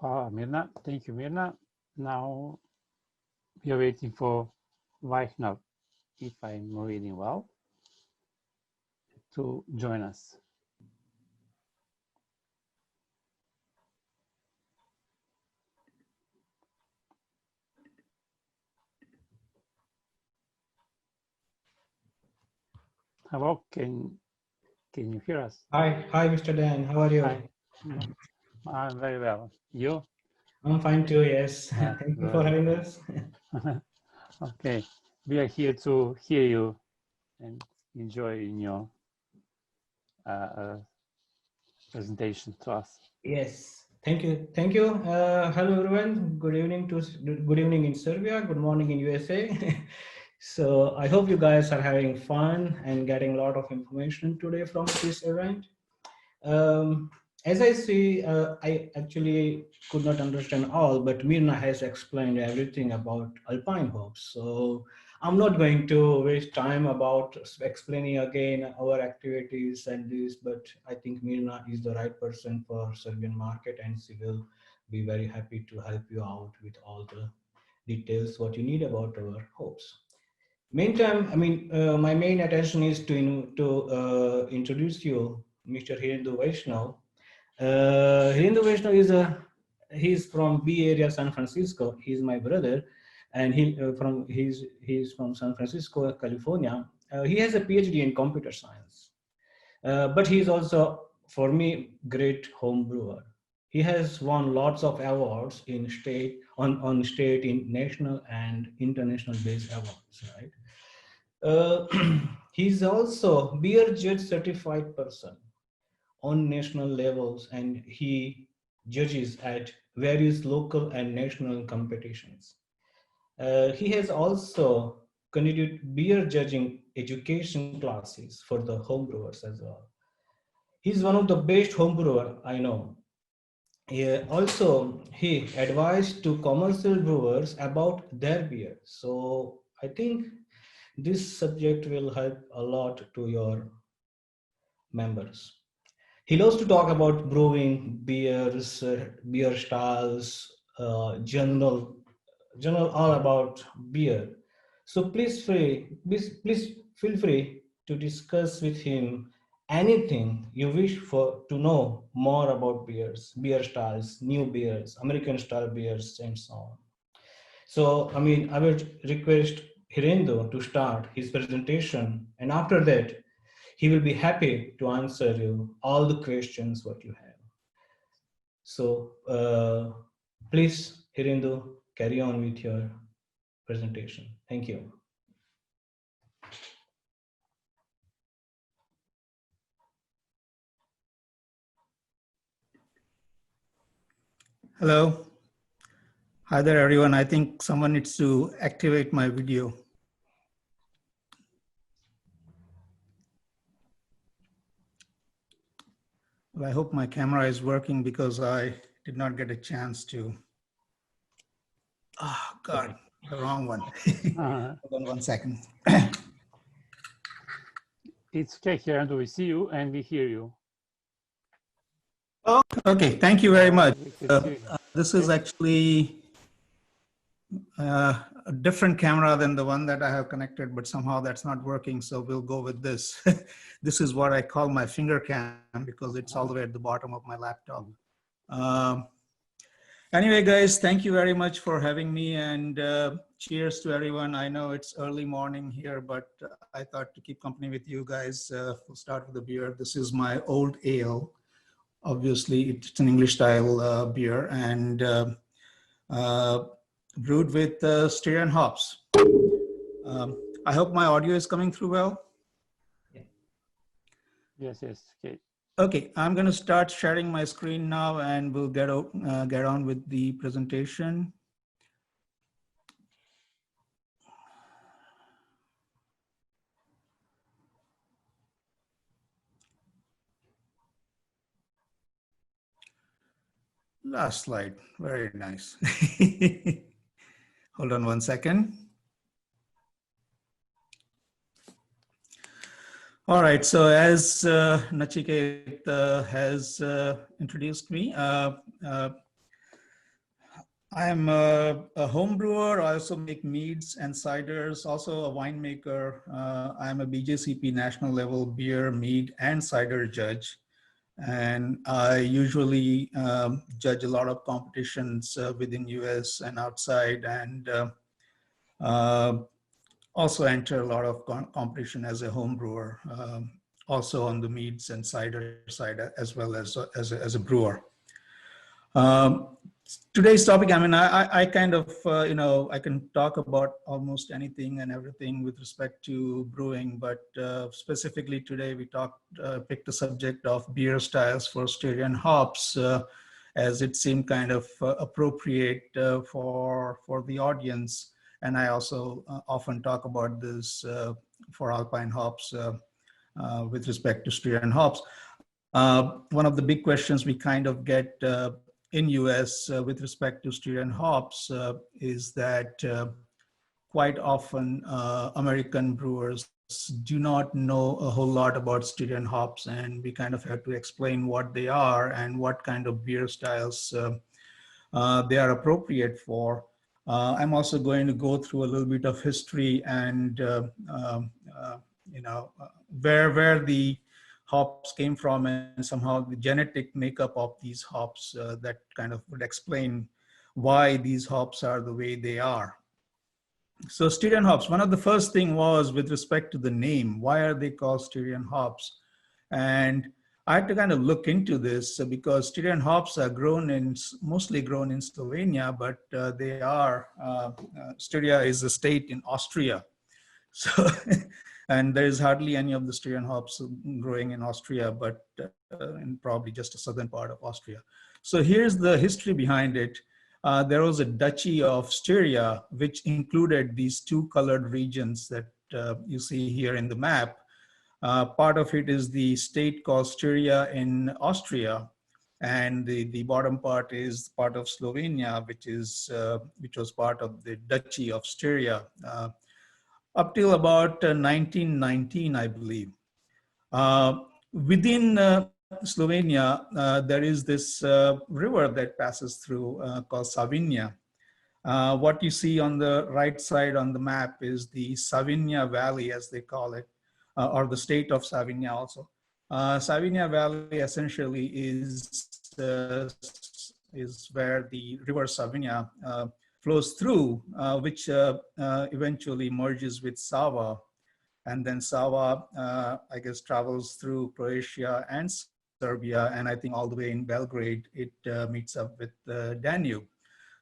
Mirna. Thank you, Mirna. Now we are waiting for Vaishnav, if I'm reading well, to join us. Hello, can you hear us? Hi, Mr. Dan. How are you? Hi. I'm very well. You? I'm fine too. Yes. Thank you for having us. Okay, we are here to hear you and enjoy your presentation to us. Yes. Thank you. Thank you. Hello everyone. Good evening in Serbia. Good morning in USA. So I hope you guys are having fun and getting a lot of information today from this event. As I see, I actually could not understand all, but Mirna has explained everything about alpine hopes. So I'm not going to waste time about explaining again our activities and this, but I think Mirna is the right person for Serbian market, and she will be very happy to help you out with all the details what you need about our hopes. Meantime, my main attention is to introduce you Mr. Hirendu Vaishnav. Hirendu Vaishnav he's from Bay Area, San Francisco. He's my brother, and he's from San Francisco, California. He has a PhD in computer science, but he's also, for me, great home brewer. He has won lots of awards in state, in national and international based awards, right? He's also beer judge certified person on national levels, and he judges at various local and national competitions. He has also conducted beer judging education classes for the homebrewers as well. He's one of the best homebrewer I know. Also, he advised to commercial brewers about their beer. So I think this subject will help a lot to your members. He loves to talk about brewing, beers, beer styles, general all about beer. So please feel free to discuss with him anything you wish for to know more about beers, beer styles, new beers, American style beers, and so on. So, I would request Hirendu to start his presentation, and after that, he will be happy to answer you all the questions what you have. So, please, Hirendu, carry on with your presentation. Thank you. Hello. Hi there, everyone. I think someone needs to activate my video. Well, I hope my camera is working because I did not get a chance to. Oh, God, the wrong one. Hold on 1 second. It's okay, Hirendu. We see you and we hear you. Oh, okay. Thank you very much. This is actually a different camera than the one that I have connected, but somehow that's not working. So we'll go with this. This is what I call my finger cam because it's all the way at the bottom of my laptop. Anyway, guys, thank you very much for having me, and cheers to everyone. I know it's early morning here, but I thought to keep company with you guys, we'll start with the beer. This is my old ale. Obviously, it's an English style beer, and brewed with Styrian hops. I hope my audio is coming through well. Yes, okay. Okay, I'm going to start sharing my screen now, and we'll get on with the presentation. Last slide, very nice. Hold on 1 second. All right, so as Nachiket has introduced me, I'm a home brewer. I also make meads and ciders, also a winemaker. I'm a BJCP national level beer, mead, and cider judge. And I usually judge a lot of competitions within US and outside, and also enter a lot of competition as a home brewer, also on the meads and cider side, as well as a brewer. Today's topic, I mean, I kind of, I can talk about almost anything and everything with respect to brewing, but specifically today we picked the subject of beer styles for Styrian hops, as it seemed kind of appropriate for the audience. And I also often talk about this for Alpine hops with respect to Styrian hops. One of the big questions we kind of get in US with respect to Styrian hops is that quite often American brewers do not know a whole lot about Styrian hops, and we kind of have to explain what they are and what kind of beer styles they are appropriate for. I'm also going to go through a little bit of history and where the hops came from, and somehow the genetic makeup of these hops that kind of would explain why these hops are the way they are. So Styrian hops, one of the first thing was with respect to the name. Why are they called Styrian hops? And I had to kind of look into this because Styrian hops are mostly grown in Slovenia, but they are, Styria is a state in Austria. So, and there is hardly any of the Styrian hops growing in Austria, but in probably just a southern part of Austria. So here's the history behind it. There was a duchy of Styria, which included these two colored regions that you see here in the map. Part of it is the state called Styria in Austria, and the bottom part is part of Slovenia, which was part of the duchy of Styria. Up till about 1919, I believe. Within Slovenia, there is this river that passes through called Savinja. What you see on the right side on the map is the Savinja Valley, as they call it, or the state of Savinja also. Savinja Valley essentially is where the river Savinja flows through, which eventually merges with Sava. And then Sava, I guess, travels through Croatia and Serbia, and I think all the way in Belgrade, it meets up with the Danube.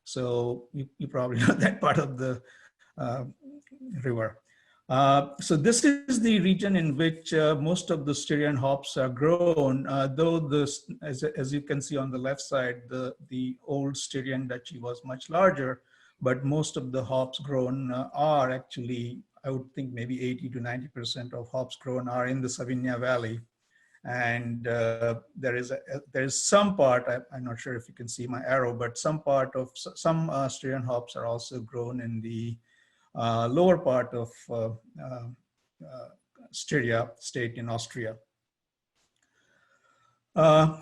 So you probably know that part of the river. So this is the region in which most of the Styrian hops are grown, though as you can see on the left side, the old Styrian duchy was much larger, but most of the hops grown are actually, I would think maybe 80 to 90% of hops grown are in the Savinja Valley. And there is some part, I'm not sure if you can see my arrow, but some part of some Styrian hops are also grown in the lower part of Styria state in Austria.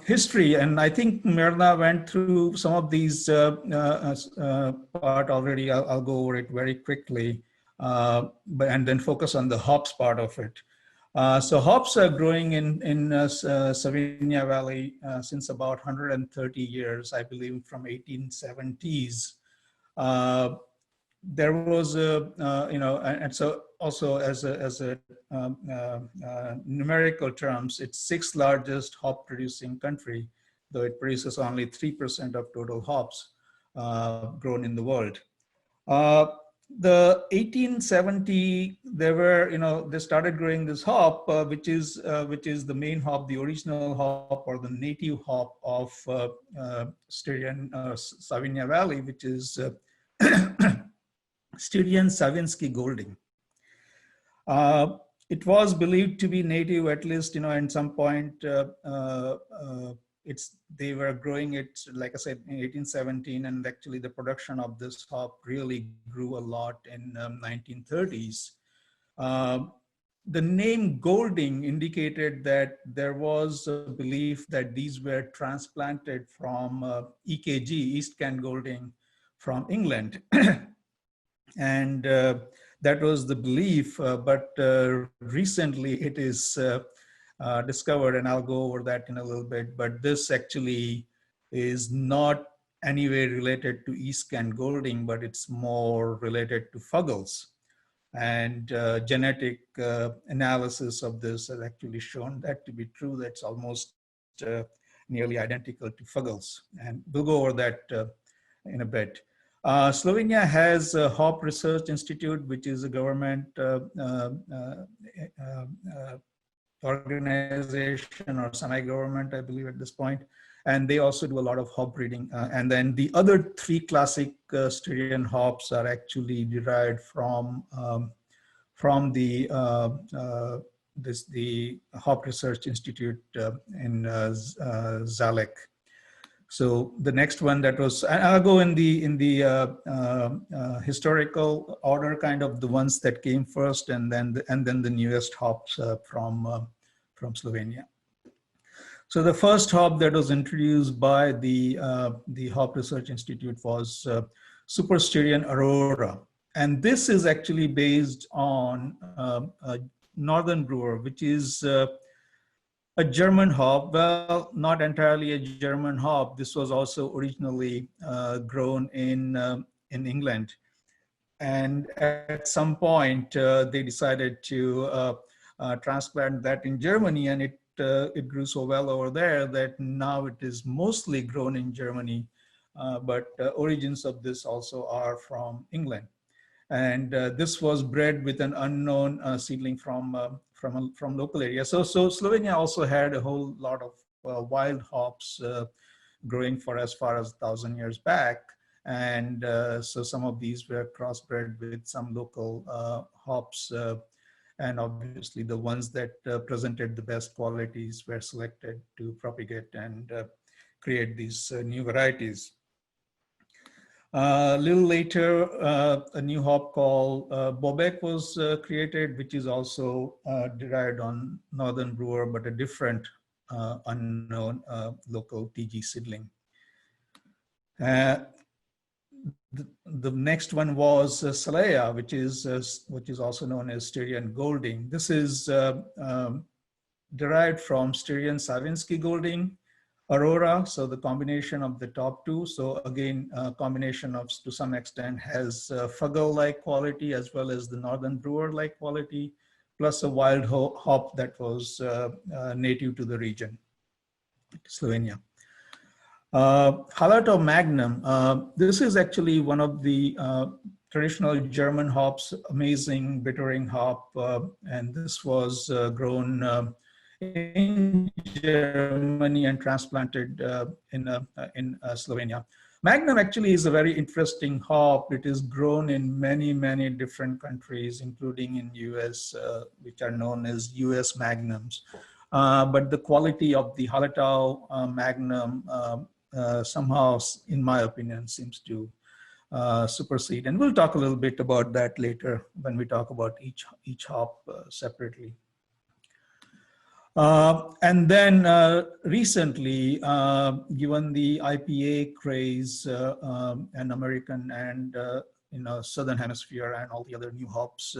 History, and I think Mirna went through some of these part already. I'll go over it very quickly, and then focus on the hops part of it. So hops are growing in Savinja Valley since about 130 years, I believe, from 1870s. There was and so also as a numerical terms, it's sixth largest hop producing country, though it produces only 3% of total hops grown in the world. The 1870, they started growing this hop, which is the main hop, the original hop or the native hop of Styrian Savinja Valley, which is Styrian Savinski Golding. It was believed to be native, at least, in some point. They were growing it, like I said, in 1817, and actually the production of this hop really grew a lot in 1930s. The name Golding indicated that there was a belief that these were transplanted from EKG, East Kent Golding, England. And that was the belief, but recently it is discovered, and I'll go over that in a little bit, but this actually is not anyway related to East-Kent Golding, but it's more related to Fuggles. And genetic analysis of this has actually shown that to be true. That's almost nearly identical to Fuggles. And we'll go over that in a bit. Slovenia has a Hop Research Institute, which is a government organization or semi-government, I believe at this point. And they also do a lot of hop breeding. And then the other three classic Styrian hops are actually derived from the Hop Research Institute in Zalek. So the next one that was, I'll go in the historical order, kind of the ones that came first, and then the newest hops from Slovenia. So the first hop that was introduced by the Hop Research Institute was Super Styrian Aurora, and this is actually based on Northern Brewer, which is a German hop. Well, not entirely a German hop. This was also originally grown in England. And at some point, they decided to transplant that in Germany, and it grew so well over there that now it is mostly grown in Germany, but origins of this also are from England. And this was bred with an unknown seedling from local area. So Slovenia also had a whole lot of wild hops growing for as far as 1,000 years back. And so some of these were crossbred with some local hops. And obviously the ones that presented the best qualities were selected to propagate and create these new varieties. A little later, a new hop called Bobek was created, which is also derived on Northern Brewer, but a different unknown local TG seedling. The next one was Salaya, which is also known as Styrian Golding. This is derived from Styrian Savinsky Golding, Aurora, so the combination of the top two. So again, combination of, to some extent, has Fuggle-like quality as well as the Northern Brewer-like quality, plus a wild hop that was native to the region, Slovenia. Hallertau Magnum, this is actually one of the traditional German hops, amazing bittering hop, and this was grown in Germany and transplanted in Slovenia. Magnum actually is a very interesting hop. It is grown in many, many different countries, including in US, which are known as US Magnums. But the quality of the Hallertau Magnum somehow, in my opinion, seems to supersede. And we'll talk a little bit about that later when we talk about each hop separately. And then recently, given the IPA craze and American and Southern Hemisphere and all the other new hops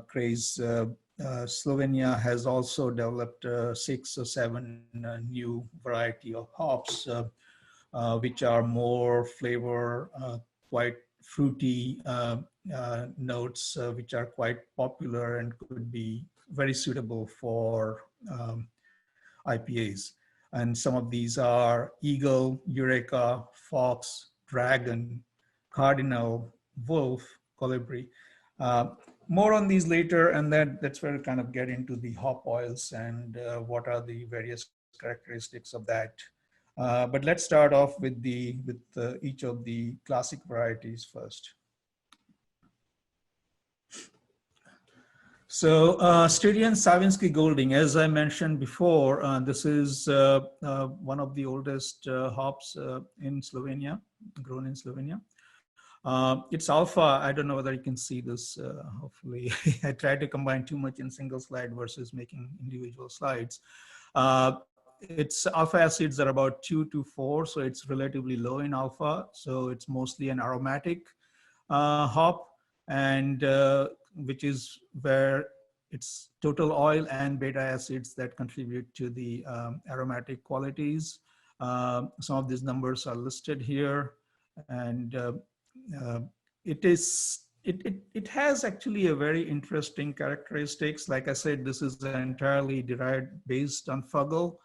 craze, Slovenia has also developed 6 or 7 new variety of hops, which are more flavor, quite fruity notes, which are quite popular and could be very suitable for IPAs. And some of these are Eagle, Eureka, Fox, Dragon, Cardinal, Wolf, Colibri. More on these later, and then that's where we kind of get into the hop oils and what are the various characteristics of that. But let's start off with each of the classic varieties first. So Styrian Savinsky Golding, as I mentioned before, this is one of the oldest hops in Slovenia, grown in Slovenia. It's alpha. I don't know whether you can see this. Hopefully, I tried to combine too much in single slide versus making individual slides. its alpha acids are about 2 to 4, so it's relatively low in alpha. So it's mostly an aromatic hop, and which is where it's total oil and beta acids that contribute to the aromatic qualities. Some of these numbers are listed here, and it has actually a very interesting characteristics. Like I said, this is entirely derived based on fungal,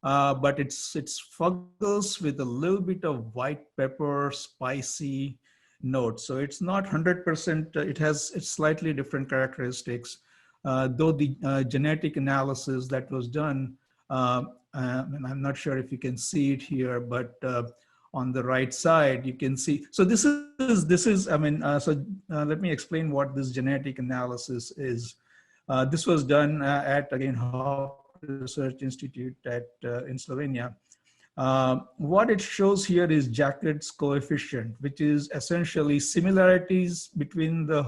but it's fuggles with a little bit of white pepper, spicy note. So it's not 100%, it's slightly different characteristics. Though the genetic analysis that was done, and I'm not sure if you can see it here, but on the right side, you can see. So this is I mean, let me explain what this genetic analysis is. This was done at, again, Hop Research Institute in Slovenia. What it shows here is Jacquet's coefficient, which is essentially similarities between the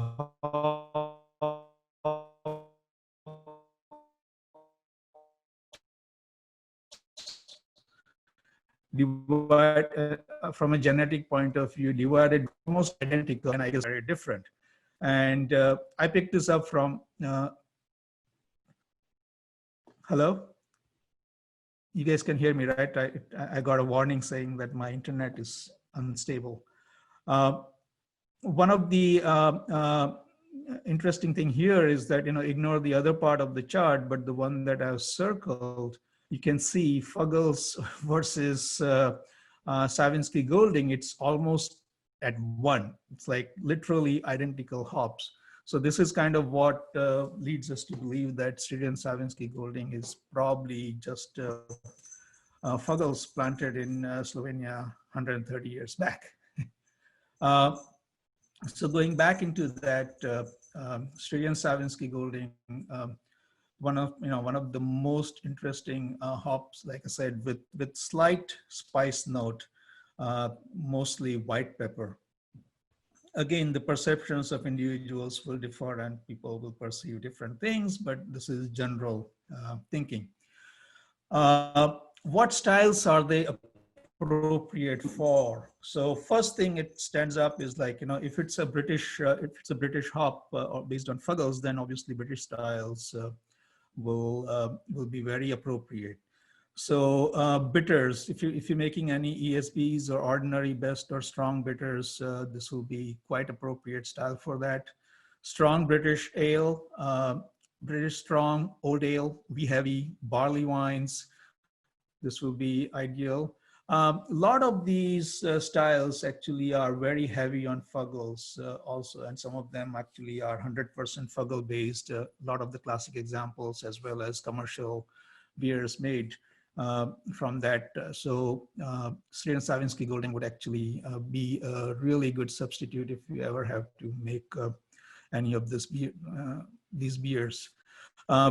from a genetic point of view, divided almost identical, and I guess very different. And I picked this up from, hello? You guys can hear me, right? I got a warning saying that my internet is unstable. One of the interesting thing here is that, ignore the other part of the chart, but the one that I've circled, you can see Fuggles versus Savinsky Golding, it's almost at 1. It's like literally identical hops. So this is kind of what leads us to believe that Styrian Savinsky Golding is probably just Fuggles planted in Slovenia 130 years back. So going back into that, Styrian Savinsky Golding, one of the most interesting hops, like I said, with slight spice note, mostly white pepper. Again, the perceptions of individuals will differ and people will perceive different things, but this is general thinking. What styles are they appropriate for? So first thing it stands up is like, if it's a British hop or based on Fuggles, then obviously British styles will be very appropriate. So bitters, if you're making any ESBs or ordinary, best, or strong bitters, this will be quite appropriate style for that. Strong British ale, British strong, old ale, wee heavy, barley wines, this will be ideal. A lot of these styles actually are very heavy on Fuggles also, and some of them actually are 100% Fuggle based. A lot of the classic examples, as well as commercial beers made from that. So Styrian Savinsky Golding would actually be a really good substitute if you ever have to make any of this these beers.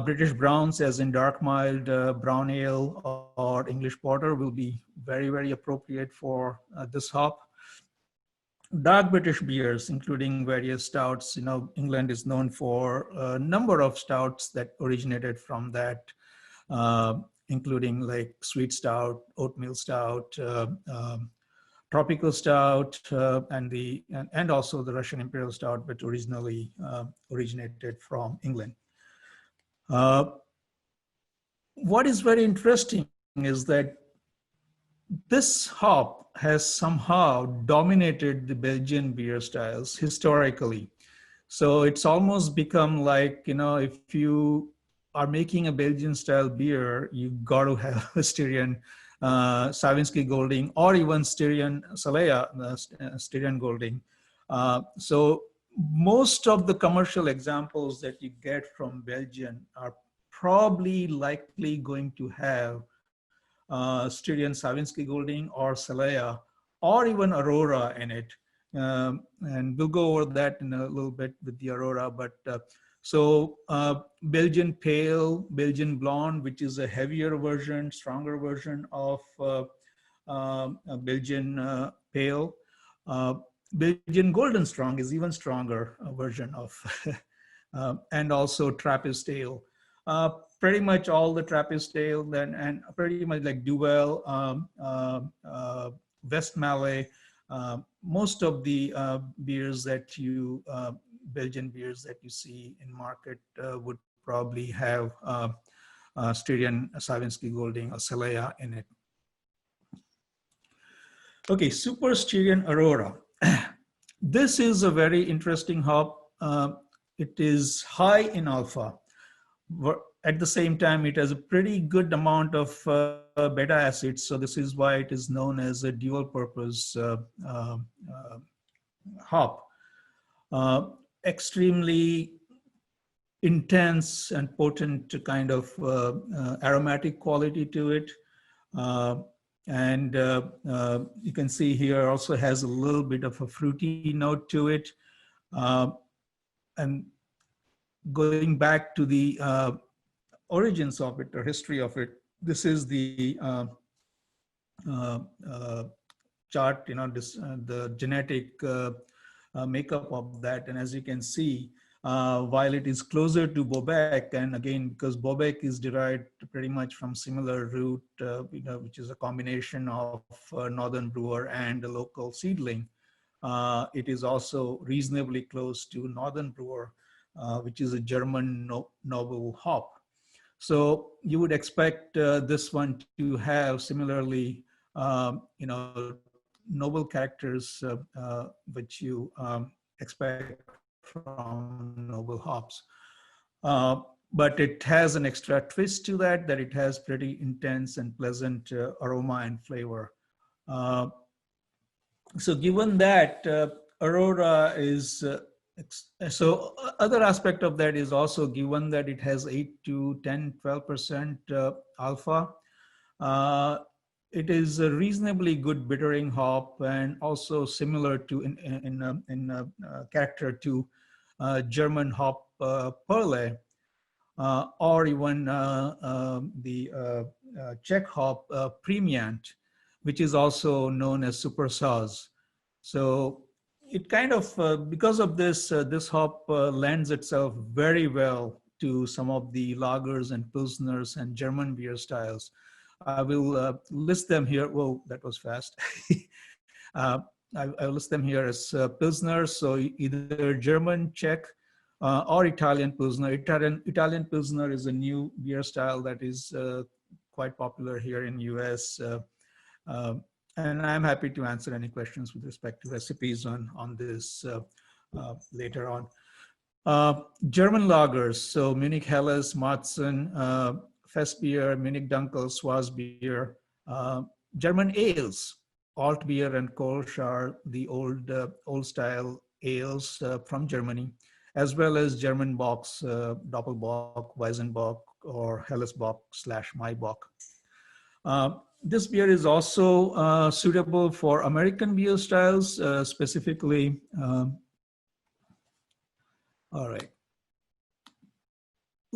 British browns, as in dark mild brown ale or English porter, will be very, very appropriate for this hop. Dark British beers, including various stouts. England is known for a number of stouts that originated from that, including like sweet stout, oatmeal stout, tropical stout, and also the Russian imperial stout, which originally originated from England. What is very interesting is that this hop has somehow dominated the Belgian beer styles historically. So it's almost become like, if you are making a Belgian style beer, you got to have a Styrian Savinsky Golding, or even Styrian Salea, Styrian Golding. So most of the commercial examples that you get from Belgian are probably likely going to have Styrian Savinsky Golding or Salea, or even Aurora in it. And we'll go over that in a little bit with the Aurora. But so Belgian Pale, Belgian Blonde, which is a heavier version, stronger version of Belgian Pale. Belgian Golden Strong is even stronger version of, and also Trappist Ale. pretty much all the Trappist ale and pretty much like Duvel, West Malay, most of the beers that you, Belgian beers that you see in market would probably have Styrian, Savinski Golding, or Celaya in it. Okay, Super Styrian Aurora. This is a very interesting hop. It is high in alpha. At the same time, it has a pretty good amount of beta acids. So this is why it is known as a dual purpose hop. Extremely intense and potent kind of aromatic quality to it. And you can see here also has a little bit of a fruity note to it. And going back to the origins of it or history of it, this is the chart, the genetic makeup of that. And as you can see, while it is closer to Bobek, and again, because Bobek is derived pretty much from similar root, which is a combination of Northern Brewer and a local seedling, it is also reasonably close to Northern Brewer, which is a German noble hop. So you would expect this one to have similarly, noble characters, which you expect from noble hops. But it has an extra twist to that it has pretty intense and pleasant aroma and flavor. So given that, Aurora is, so other aspect of that is also given that it has 8 to 10, 12% alpha. It is a reasonably good bittering hop and also similar to in character to German hop Perle, or even the Czech hop Premiant, which is also known as Super Saz. So it kind of, because of this, this hop lends itself very well to some of the lagers and pilsners and German beer styles. I will list them here. Whoa, that was fast. I'll list them here as pilsners. So either German, Czech, or Italian pilsner. Italian pilsner is a new beer style that is quite popular here in US. And I'm happy to answer any questions with respect to recipes on this later on. German lagers, so Munich Helles, Märzen, Festbier, Munich Dunkel, Schwarzbier. German ales, Altbier and Kolsch are the old style ales from Germany, as well as German Bocks, Doppelbock, Weizenbock, or Hellesbock / Maibock. This beer is also suitable for American beer styles, specifically. All right.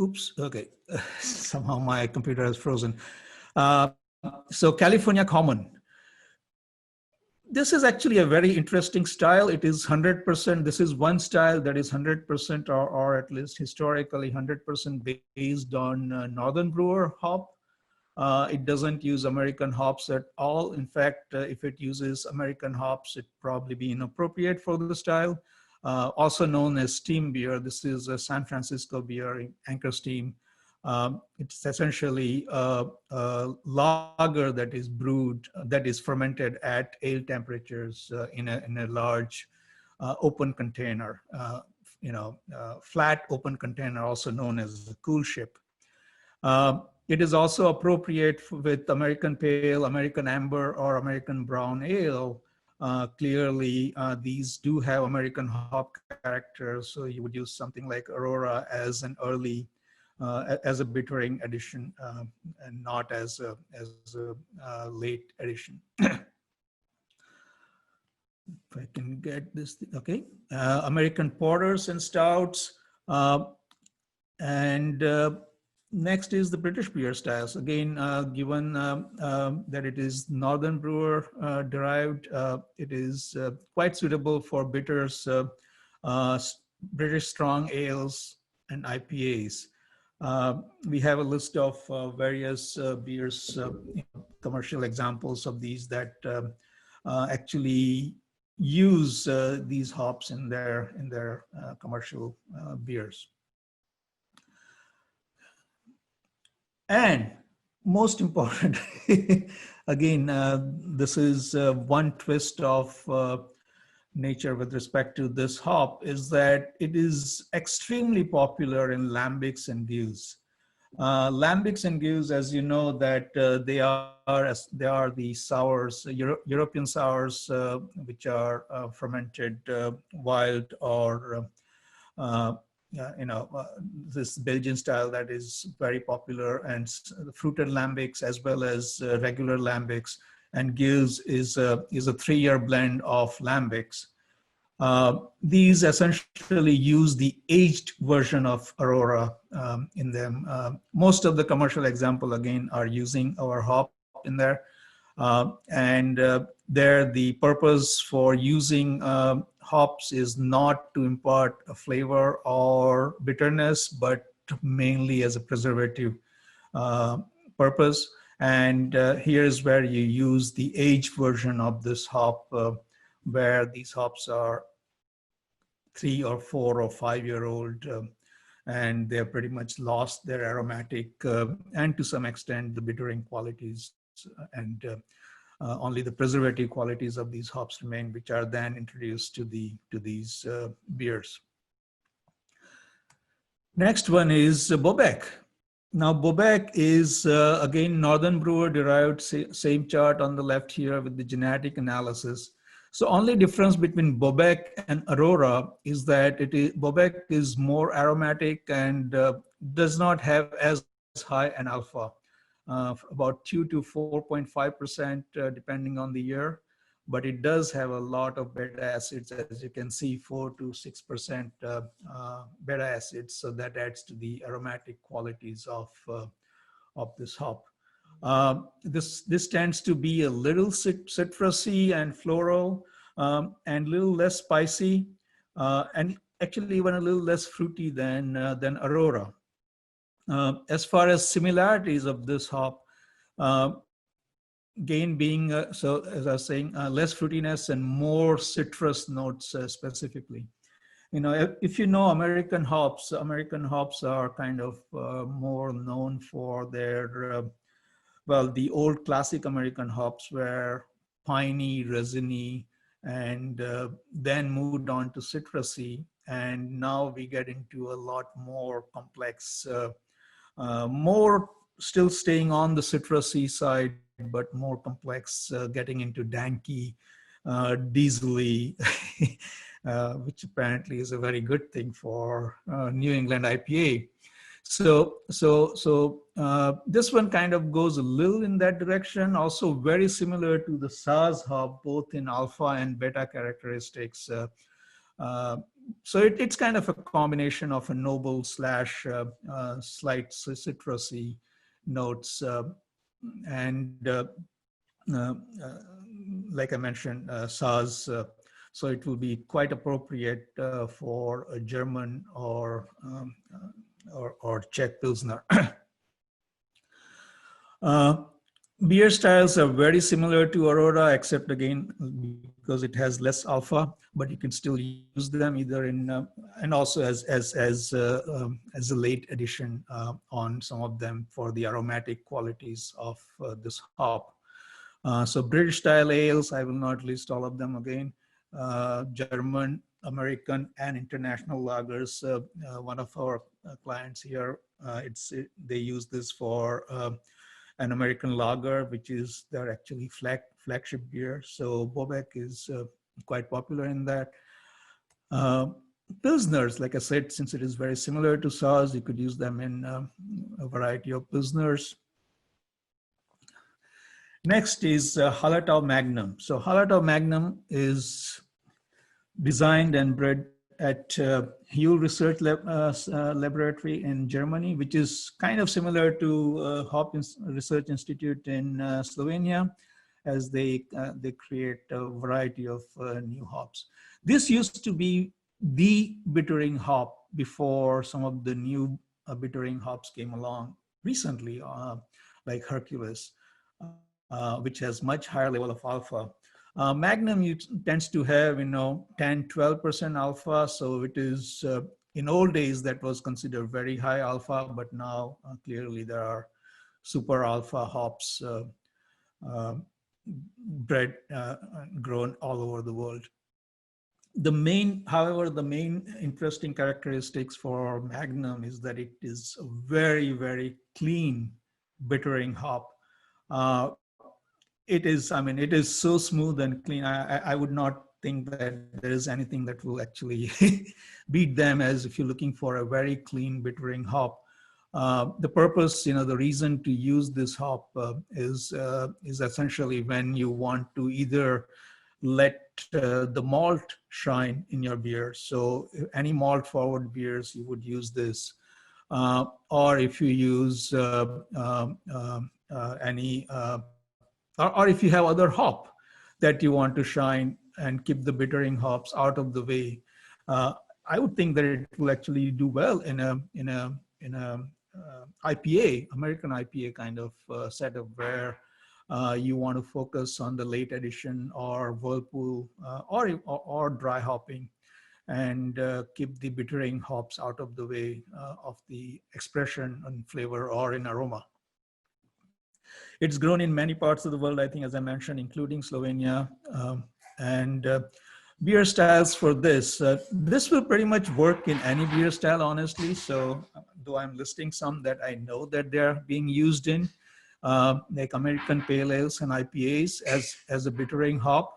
Oops, okay. Somehow my computer has frozen. So California Common. This is actually a very interesting style. It is 100%, this is one style that is 100% or at least historically 100% based on Northern Brewer hop. It doesn't use American hops at all. In fact, if it uses American hops, it'd probably be inappropriate for the style. Also known as steam beer. This is a San Francisco beer, Anchor Steam. It's essentially a lager that is brewed, that is fermented at ale temperatures in a large open container, flat open container, also known as the cool ship. It is also appropriate with American Pale, American Amber, or American Brown Ale. Clearly, these do have American hop character, so you would use something like Aurora as an early, as a bittering addition, and not as a late addition. If I can get this, okay. American Porters and Stouts, and next is the British beer styles. Again, given that it is Northern Brewer derived, it is quite suitable for bitters, British strong ales and IPAs. We have a list of various beers, commercial examples of these that actually use these hops in their commercial beers. And most important, again, this is one twist of nature with respect to this hop, is that it is extremely popular in lambics and gueuze. Lambics and gueuze, as you know, that they are the sours, European sours, which are fermented wild or this Belgian style that is very popular, and fruited lambics as well as regular lambics. And gueuze is a 3-year blend of lambics. These essentially use the aged version of Aurora in them. Most of the commercial example, again, are using our hop in there. There, the purpose for using hops is not to impart a flavor or bitterness, but mainly as a preservative purpose. And here's where you use the aged version of this hop, where these hops are 3 or 4 or 5-year-old, and they're pretty much lost their aromatic and to some extent the bittering qualities, and only the preservative qualities of these hops remain, which are then introduced to these beers. Next one is Bobek. Now, Bobek is, again, Northern brewer derived, same chart on the left here with the genetic analysis. So only difference between Bobek and Aurora is that Bobek is more aromatic and does not have as high an alpha, about 2 to 4.5% depending on the year. But it does have a lot of beta acids, as you can see, 4 to 6% beta acids. So that adds to the aromatic qualities of this hop. This tends to be a little citrusy and floral, and a little less spicy, and actually even a little less fruity than Aurora. As far as similarities of this hop, gain being, so as I was saying, less fruitiness and more citrus notes specifically. If you know American hops are kind of more known for their, well, the old classic American hops were piney, resiny, and then moved on to citrusy. And now we get into a lot more complex, more still staying on the citrusy side, but more complex, getting into danky, diesely, which apparently is a very good thing for New England IPA. So this one kind of goes a little in that direction, also very similar to the Saz hop, both in alpha and beta characteristics. So it's kind of a combination of a noble / slight citrusy notes, and like I mentioned, Saz. So it will be quite appropriate for a German or Czech Pilsner. Beer styles are very similar to Aurora, except again, because it has less alpha, but you can still use them either in, and also as a late addition on some of them for the aromatic qualities of this hop. So British style ales, I will not list all of them again. German, American, and international lagers. One of our clients here, they use this for an American lager, which is their actually flagship beer. So Bobek is quite popular in that. Pilsners, like I said, since it is very similar to Saz, you could use them in a variety of Pilsners. Next is Hallertau Magnum. So Hallertau Magnum is designed and bred at Huel Research Laboratory in Germany, which is kind of similar to Hop Research Institute in Slovenia, as they create a variety of new hops. This used to be the bittering hop before some of the new bittering hops came along recently, like Hercules, which has much higher level of alpha. Magnum tends to have, 10, 12% alpha. So it is, in old days, that was considered very high alpha, but now clearly there are super alpha hops grown all over the world. However, the main interesting characteristics for Magnum is that it is a very, very clean bittering hop. It is so smooth and clean. I would not think that there is anything that will actually beat them, as if you're looking for a very clean bittering hop. The purpose, the reason to use this hop is essentially when you want to either let the malt shine in your beer. So any malt forward beers, you would use this. Or if you use or if you have other hop that you want to shine and keep the bittering hops out of the way, I would think that it will actually do well in a IPA, American IPA kind of setup, where you want to focus on the late addition or whirlpool or dry hopping, and keep the bittering hops out of the way of the expression and flavor or in aroma. It's grown in many parts of the world, I think, as I mentioned, including Slovenia. And beer styles for this. This will pretty much work in any beer style, honestly. So though I'm listing some that I know that they're being used in, like American Pale Ales and IPAs as a bittering hop,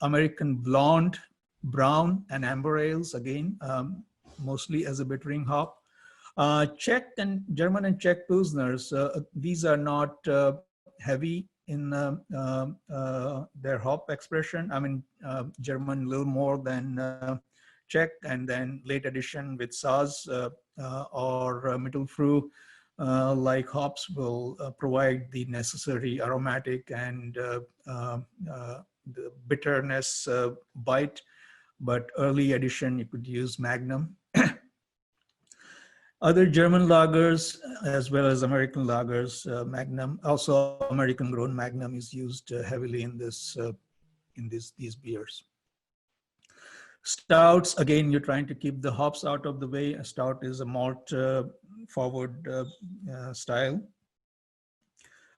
American Blonde, Brown, and Amber Ales, again, mostly as a bittering hop. Czech and German and Czech Pilsners, these are not heavy in their hop expression. German a little more than Czech, and then late addition with Saaz or Mittelfrüh like hops will provide the necessary aromatic and the bitterness bite. But early addition, you could use Magnum. Other German lagers, as well as American lagers, Magnum, also American grown Magnum is used heavily in these beers. Stouts, again, you're trying to keep the hops out of the way. A stout is a malt forward style,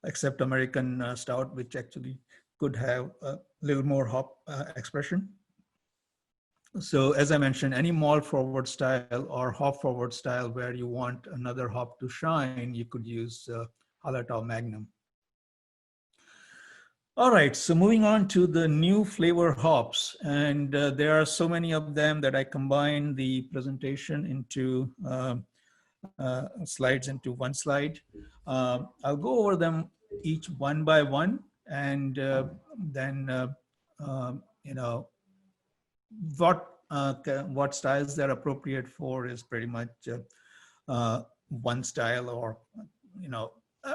except American stout, which actually could have a little more hop expression. So as I mentioned, any malt forward style or hop forward style where you want another hop to shine, you could use Hallertau Magnum. All right, so moving on to the new flavor hops. And there are so many of them that I combined the presentation into slides into one slide. I'll go over them each one by one, and then what styles they're appropriate for is pretty much one style, or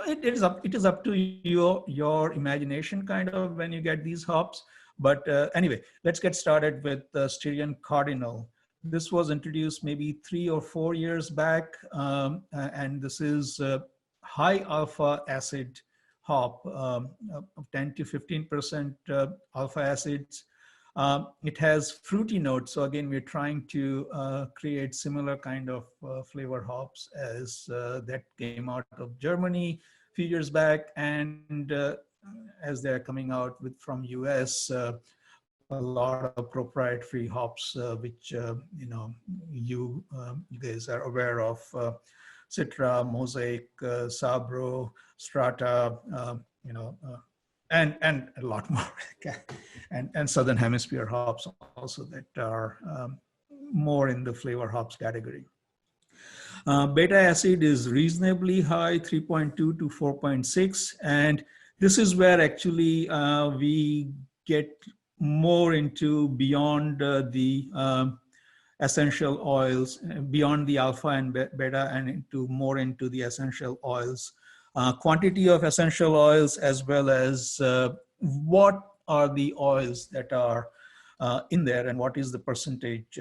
it is up to your imagination kind of when you get these hops. But anyway, let's get started with the Styrian Cardinal. This was introduced maybe 3 or 4 years back, and this is high alpha acid hop, 10 to 15% alpha acids. It has fruity notes. So again, we're trying to create similar kind of flavor hops as that came out of Germany a few years back, and as they're coming out from US, a lot of proprietary hops, which you guys are aware of: Citra, Mosaic, Sabro, Strata, and a lot more, and Southern Hemisphere hops also that are more in the flavor hops category. Beta acid is reasonably high, 3.2 to 4.6, and this is where actually we get more into beyond the essential oils, beyond the alpha and beta, and more into the essential oils. Quantity of essential oils, as well as what are the oils that are in there and what is the percentage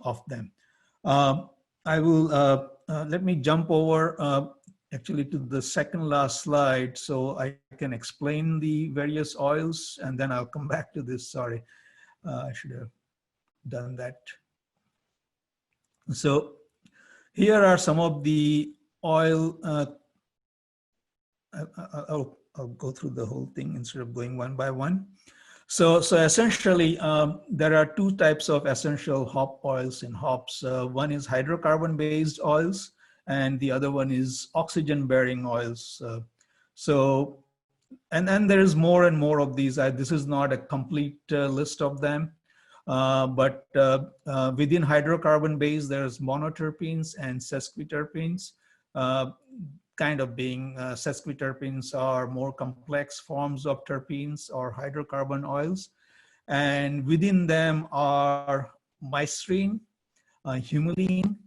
of them. I will, let me jump over actually to the second last slide so I can explain the various oils, and then I'll come back to this. Sorry, I should have done that. So here are some of the oil. I'll go through the whole thing instead of going one by one. So essentially, there are two types of essential hop oils in hops. One is hydrocarbon-based oils, and the other one is oxygen-bearing oils. And there is more and more of these. This is not a complete list of them, but within hydrocarbon-based, there's monoterpenes and sesquiterpenes. Kind of being sesquiterpenes are more complex forms of terpenes or hydrocarbon oils. And within them are mystrine, humulene,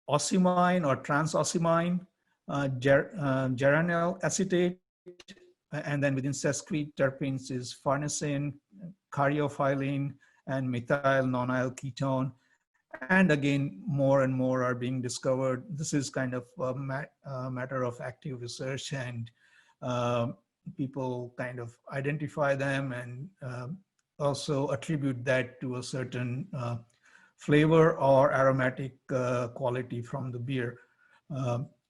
ocimine or transoximine, geranyl acetate, and then within sesquiterpenes is farnesene, caryophyllene, and methyl nonyl ketone. And again, more and more are being discovered. This is kind of a matter of active research, and people kind of identify them and also attribute that to a certain flavor or aromatic quality from the beer.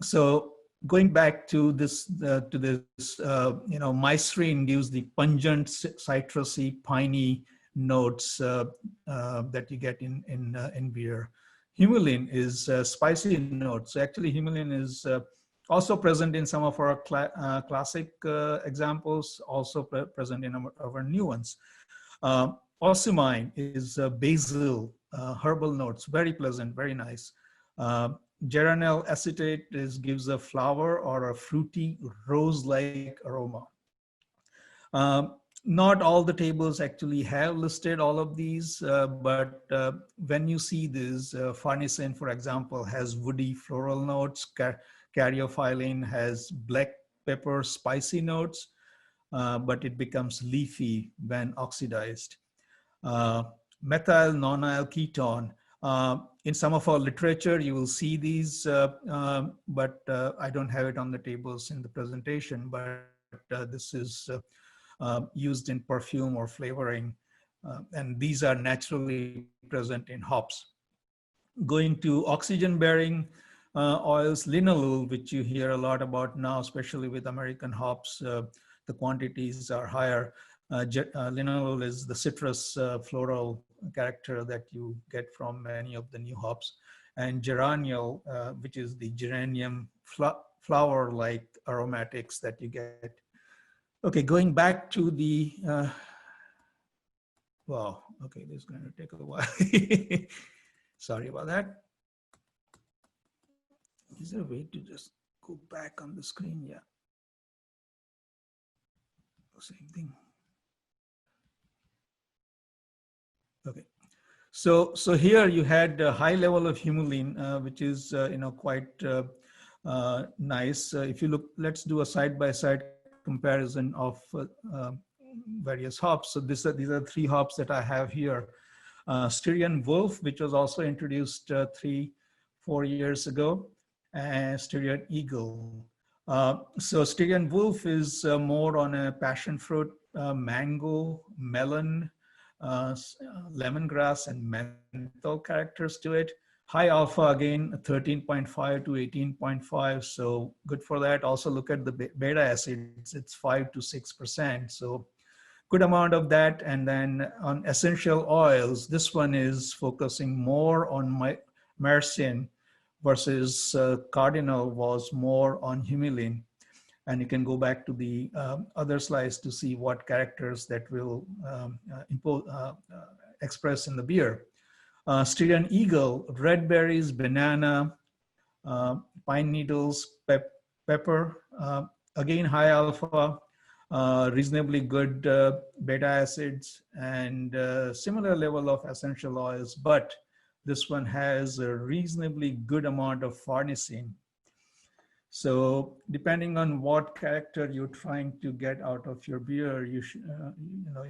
So going back to this, mystrine gives the pungent, citrusy, piney notes that you get in beer. Humulene is spicy notes. So actually, humulene is also present in some of our classic examples, also present in our new ones. Ocimine is basil, herbal notes, very pleasant, very nice. Geranyl acetate gives a flower or a fruity rose-like aroma. Not all the tables actually have listed all of these, but when you see this, farnesene, for example, has woody floral notes. Caryophyllene has black pepper spicy notes, but it becomes leafy when oxidized. Methyl nonyl ketone. In some of our literature, you will see these, but I don't have it on the tables in the presentation, but this is used in perfume or flavoring, and these are naturally present in hops. Going to oxygen-bearing oils, linalool, which you hear a lot about now, especially with American hops, the quantities are higher. Linalool is the citrus floral character that you get from many of the new hops. And geraniol, which is the geranium flower-like aromatics that you get. Okay, going back to the, wow, okay, this is going to take a while. Sorry about that. Is there a way to just go back on the screen? Yeah. Same thing. Okay. So here you had a high level of humulene, which is, quite nice. If you look, let's do a side-by-side comparison of various hops. So these are three hops that I have here. Styrian Wolf, which was also introduced 3-4 years ago, and Styrian Eagle. So Styrian Wolf is more on a passion fruit, mango, melon, lemongrass, and menthol characters to it. High alpha, again, 13.5 to 18.5, so good for that. Also look at the beta acids, it's 5 to 6%, so good amount of that. And then on essential oils, this one is focusing more on myrcene versus cardinal was more on humulene. And you can go back to the other slides to see what characters that will express in the beer. Styrian Eagle, red berries, banana, pine needles, pepper, again high alpha, reasonably good beta acids, and similar level of essential oils, but this one has a reasonably good amount of farnesene. So depending on what character you're trying to get out of your beer, you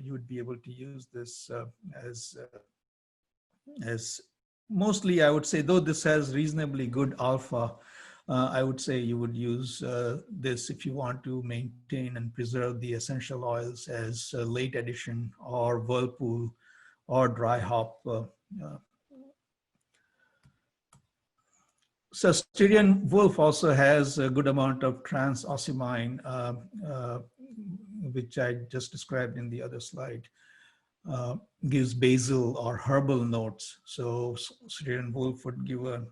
would be able to use this as mostly I would say, though this has reasonably good alpha, I would say you would use this if you want to maintain and preserve the essential oils as late addition or whirlpool or dry hop. So Styrian wolf also has a good amount of transoxamine, which I just described in the other slide. Gives basil or herbal notes. So Styrian wolf would give a,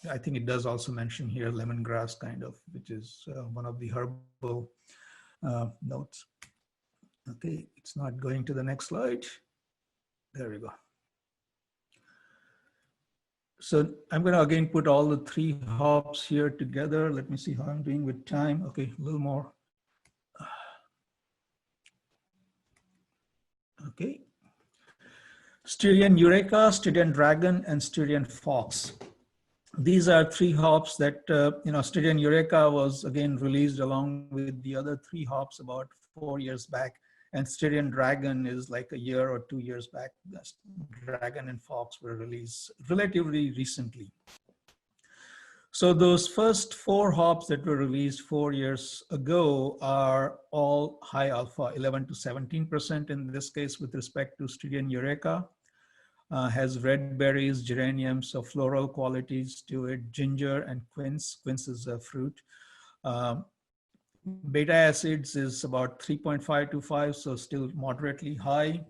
I think it does also mention here lemongrass kind of, which is one of the herbal notes. Okay, it's not going to the next slide. There we go. So I'm going to again put all the 3 hops here together. Let me see how I'm doing with time. Okay, a little more. Okay. Styrian Eureka, Styrian Dragon, and Styrian Fox. These are 3 hops that, Styrian Eureka was again released along with the other 3 hops about 4 years back. And Styrian Dragon is like a year or 2 years back. Dragon and Fox were released relatively recently. So those first 4 hops that were released 4 years ago are all high alpha, 11 to 17% in this case with respect to Styrian Eureka. Has red berries, geraniums, so floral qualities to it, ginger and quince. Quince is a fruit. Beta acids is about 3.5 to 5, so still moderately high.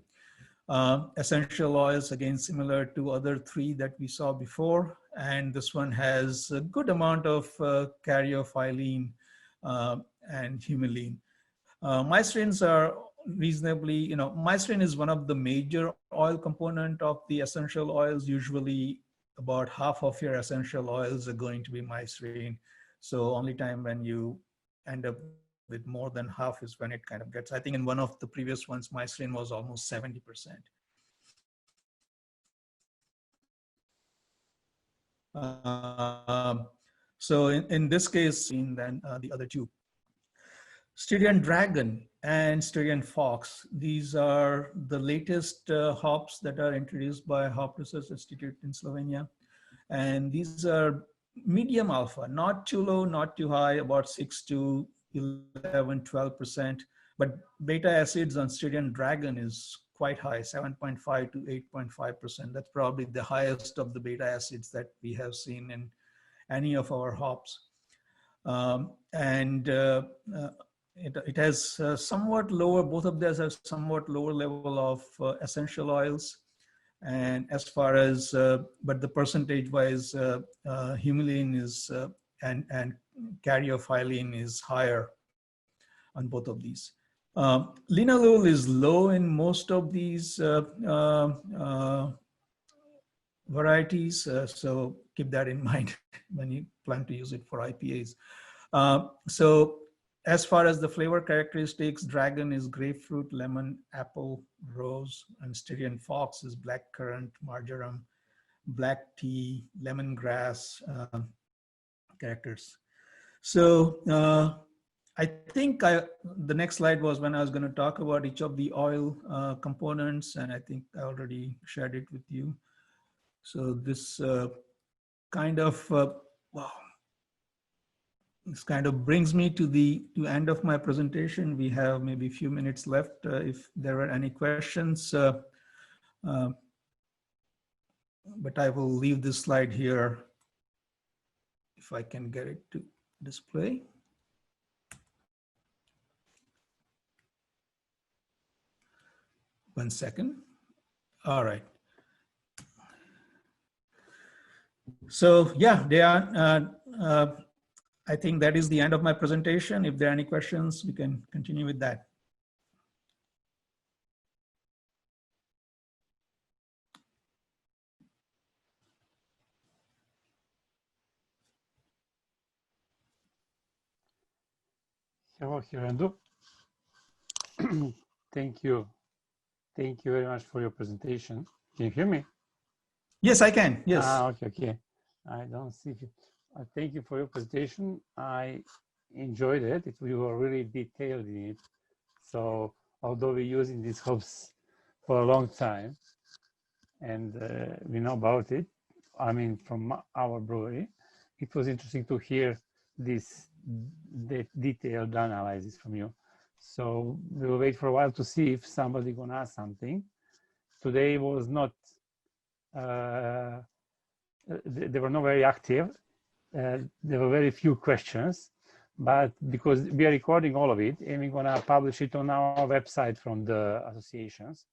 Essential oils, again, similar to other 3 that we saw before. And this one has a good amount of caryophyllene and humulene. Mycerins are reasonably, mycerin is one of the major oil component of the essential oils. Usually about half of your essential oils are going to be mycerin. So only time when you end up with more than half is when it kind of gets, I think in one of the previous ones, mycerin was almost 70%. So in this case, then the other 2. Styrian Dragon and Styrian Fox. These are the latest hops that are introduced by Hop Research Institute in Slovenia. And these are medium alpha, not too low, not too high, about 6 to 11, 12%. But beta acids on Styrian Dragon is quite high, 7.5 to 8.5%. That's probably the highest of the beta acids that we have seen in any of our hops. It has somewhat lower, both of these have somewhat lower level of essential oils. And as far as, but the percentage wise, humulene is, and caryophyllene is higher on both of these. Linalool is low in most of these varieties. So keep that in mind when you plan to use it for IPAs. So as far as the flavor characteristics, Dragon is grapefruit, lemon, apple, rose, and Styrian Fox is blackcurrant, marjoram, black tea, lemongrass characters. So I think the next slide was when I was going to talk about each of the oil components, and I think I already shared it with you. So this kind of, wow. This kind of brings me to the end of my presentation. We have maybe a few minutes left if there are any questions. But I will leave this slide here if I can get it to display. One second. All right. So yeah, they are. I think that is the end of my presentation. If there are any questions, we can continue with that. Hello, Hirendu. Thank you. Thank you very much for your presentation. Can you hear me? Yes, I can. Yes. Okay. I don't see it. Thank you for your presentation. I enjoyed it. We were really detailed in it. So although we're using these hops for a long time, and we know about it. I mean, from our brewery, it was interesting to hear this detailed analysis from you. So we will wait for a while to see if somebody gonna ask something. Today was not, they were not very active. There were very few questions, but because we are recording all of it and we're gonna publish it on our website from the associations.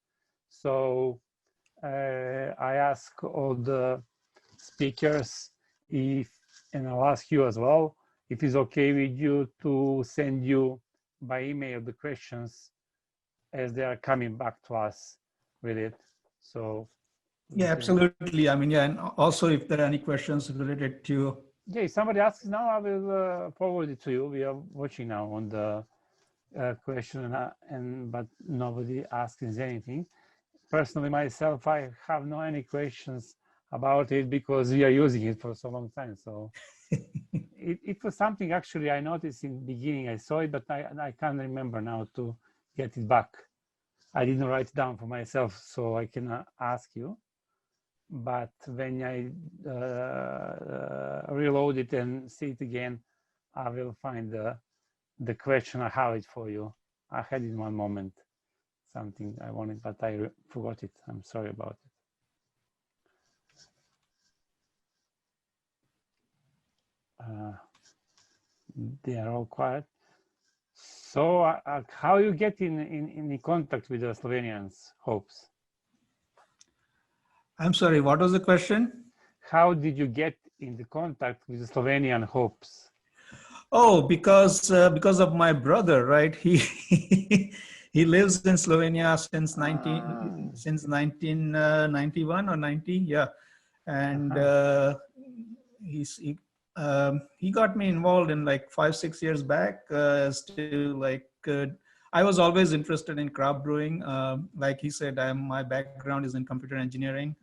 So I ask all the speakers if, and I'll ask you as well, if it's okay with you to send you by email the questions as they are coming back to us with it. So yeah, absolutely. I mean, yeah, and also if there are any questions related to, yeah, if somebody asks now, I will forward it to you. We are watching now on the question, but nobody asks anything. Personally, myself, I have no any questions about it because we are using it for so long time. So it was something actually I noticed in the beginning. I saw it, but I can't remember now to get it back. I didn't write it down for myself, so I can ask you. But when I reload it and see it again, I will find the question. I have it for you. I had in one moment something I wanted, but I forgot it. I'm sorry about it. They are all quiet. So how you get in contact with the Slovenians hopes? I'm sorry, what was the question? How did you get in the contact with the Slovenian hopes? Oh, because of my brother, right? He he lives in Slovenia since 1991 or 90, yeah, and he got me involved in like 5-6 years back. Still, like I was always interested in craft brewing. Like he said, my background is in computer engineering,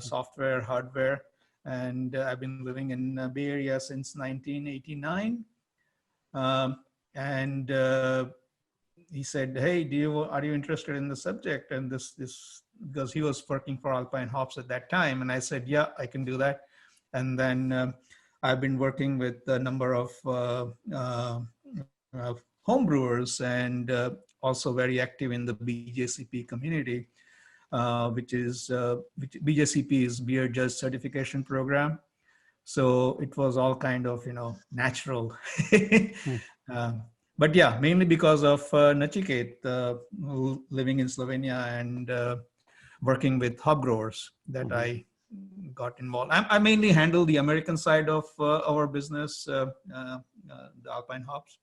software, hardware. And I've been living in Bay Area since 1989. He said, "Hey, are you interested in the subject?" And this because he was working for Alpine Hops at that time, and I said, "Yeah, I can do that." And then I've been working with a number of home brewers and also very active in the BJCP community. Which BJCP is Beer Judge Certification Program. So it was all kind of, natural. But yeah, mainly because of Nachiket, living in Slovenia and working with hop growers that I got involved. I mainly handle the American side of our business, the Alpine hops.